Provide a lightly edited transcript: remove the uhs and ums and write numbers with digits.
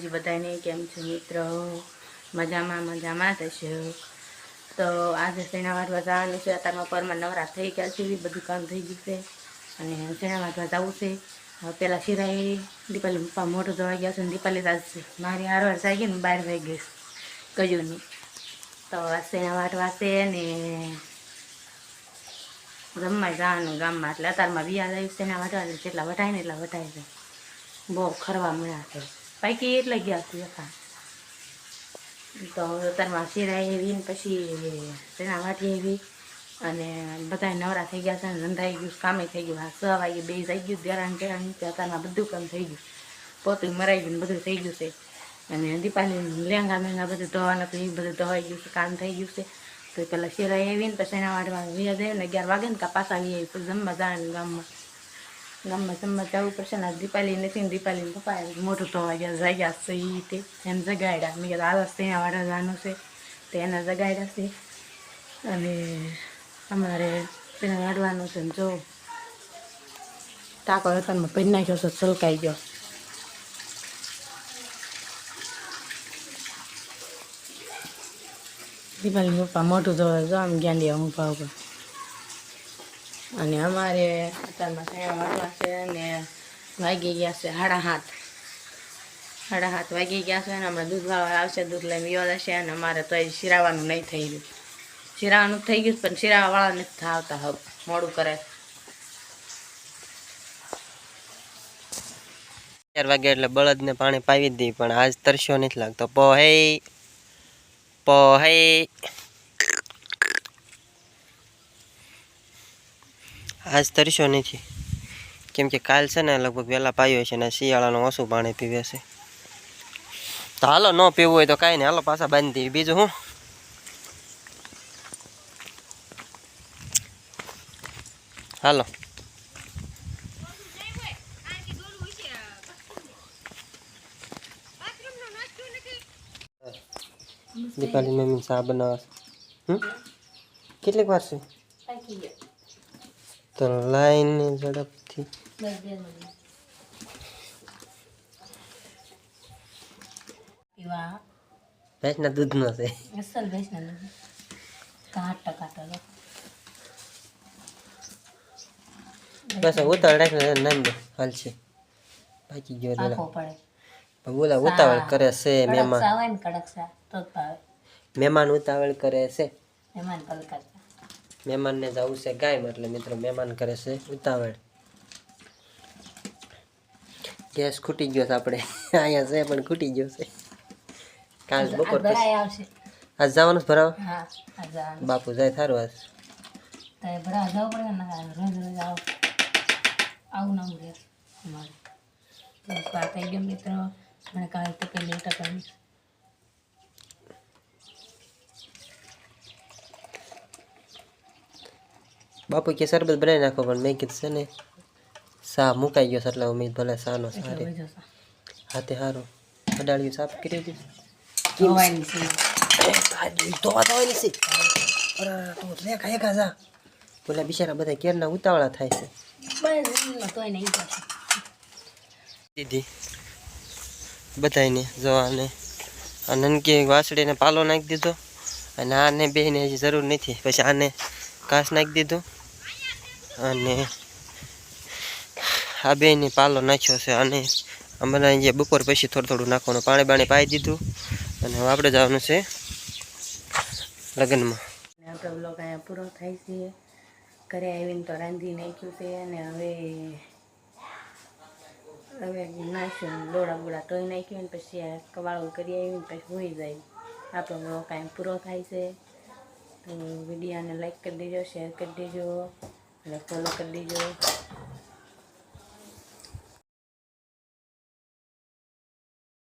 माताजी बधाने केम छे मित्र मजामां थशे। तो आज सेना वाटवा जवानुं छे। अत्यारमां परमा नवरा थई गया छे, बधुं काम थई गयुं छे अने सेना वाटवा जावुं छे। पेला शिराए दीपाली पप्पा मोटो धोवाई गया छे। दीपाली आज मारी हारवार जाई गई ने 12 वागे कजुनी। तो आज सेना वाटवा छे ने जमवाय जवानुं गाममां એટલે અતારમાં વિયા જાય સેના વાટવા જેટલા વટાય ને એટલા વટાય છે। બહુ ખરવા મળ્યા છે પાકી એટલે ગયા છે એકા। તો અતારમાં શિરાએ એવી ને પછી સેના વાટી એવી અને બધા નવરા થઈ ગયા છે, રંધાઈ ગયું, કામે થઈ ગયું। 6 વાગે બે જઈ ગયું દેરાણ તેરાણ અતારમાં બધું કામ થઈ ગયું, પોતું મરાઈ ગયું, બધું થઈ ગયું છે। અને દીપાલી લેંગા મેંગા બધું ધોવાના તો એ બધું ધોવાઈ ગયું છે, કામ થઈ ગયું છે। तो पहला शिराए आवी ने पछी एना वाटवा विया जाए ने 11 वागे ने का पासा वी फिर जमवा जावानुं गाममां जमवा जवुं पड़शे ने। दीपाली नथी ने दीपाली ने पप्पा मोटुं धोवा गया जाग्या छे ई ते एने जगाड्या। मैं कीधुं हालो सेना वाटवा जवानुं छे तो एने जगाड्या छे अने अमारे सेना वाटवानुं छे। जो टाको अतारमां भरी नाख्यो छे, छलकाई गयो। दीपाली पप्पा मोटू धोवा जो आम गेंडिया ऊभा ऊभा अने अमारे अतारमां सेना वाटवा छे ने वागी गया छे 7:30 7:30 वागी गया छे। हमणां दूधवाळा आवशे, दूध लईने वियो जशे अने अमारे तो शिरावानुं नहीं थई गयुं। शिरावानुं थई गयुं पण शिरावावाळा नथी आवता, हव मोडું करे। 4 वागे એટલે બળદને પાણી પાવી દી પણ આજ તરસ્યો નથી લાગતો। પોહે आज तरस्यो नहीं केम के काल से ने लगभग वेला पायो छे ने शियाळानुं ओछुं पाणी पीवे छे। तो हालो न पीवुं होय तो काई नहीं, हालो पाछा बांधी दीए। बीजुं हुं हालो दीपाली मम्मी चा बनावे કેટલીક વાર છે तो लाइन झड़प थी भैंसना दूधनो છે અસલ ભેંસના દૂધ કાટ કાટ बस उतावળ રાખને નામ દે હાલ છે બાકી ગયો લે આખો પડે બોલા ઉતાવળ કરે છે મહેમાન કડક સાવન કડક સા તો ભાવે મહેમાન ઉતાવળ કરે છે મહેમાન પલકા મહેમાન ને જાવું છે ગામ એટલે મિત્રો મહેમાન કરે છે ઉતાવળ। ગેસ ખૂટી ગયો છે આપણે અહીંયા છે પણ ખૂટી ગયો છે। કાલ બપોર ભરાઈ આવશે આજ જવાનું ભરાવ। હા આજ જવાનું બાપુ જાય થારું આજ તો ભરા જવું પડે ને રોજ રોજ આવું ના રહે અમારે બસ વાત થઈ ગયો મિત્રો। મને કાલે તો પેલી ટકાની બાપુ કે શરબત બનાવી નાખો પણ મેં કીધું છે ને સા મુકાઈ ગયો છે એટલે ઉમેદ ભલે સાનો સારે હાથે હારો અડાળ્યું સાફ કરી દીધું ધોવાની છે ધોવાની છે। અરે તો રેખા એકા જા બોલા બિચારા બધા કેરના ઉતાવળા થાય છે। બસ તોય નહીં પાછું દીદી બધાને જોવાને આ નનકી વાસળીને પાલો નાખી દીધો અને આને બેને હજી જરૂર નથી, પછી આને ઘાસ નાખી દીધું અને આ બેને પાલો નાખ્યો છે। અને અમારે જે બપોર પછી થોડું થોડું નાખવાનું પાણી બાણી પાઈ દીધું અને હવે આપણે જવાનું છે લગ્નમાં। આપણો બ્લોગ અહીંયા પૂરો થાય છે। ઘરે આવીને તો રાંધી નાખ્યું છે અને હવે નાખ્યું દોડા બોડા ધોઈ નાખ્યું ને પછી કવાળું કરી આવીને પછી હોઈ જાય। આપણો બ્લોગ અહીંયા પૂરો થાય છે। તો વિડીયોને લાઈક કરી દેજો, શેર કરી દેજો અને ફોલો કરી દેજો।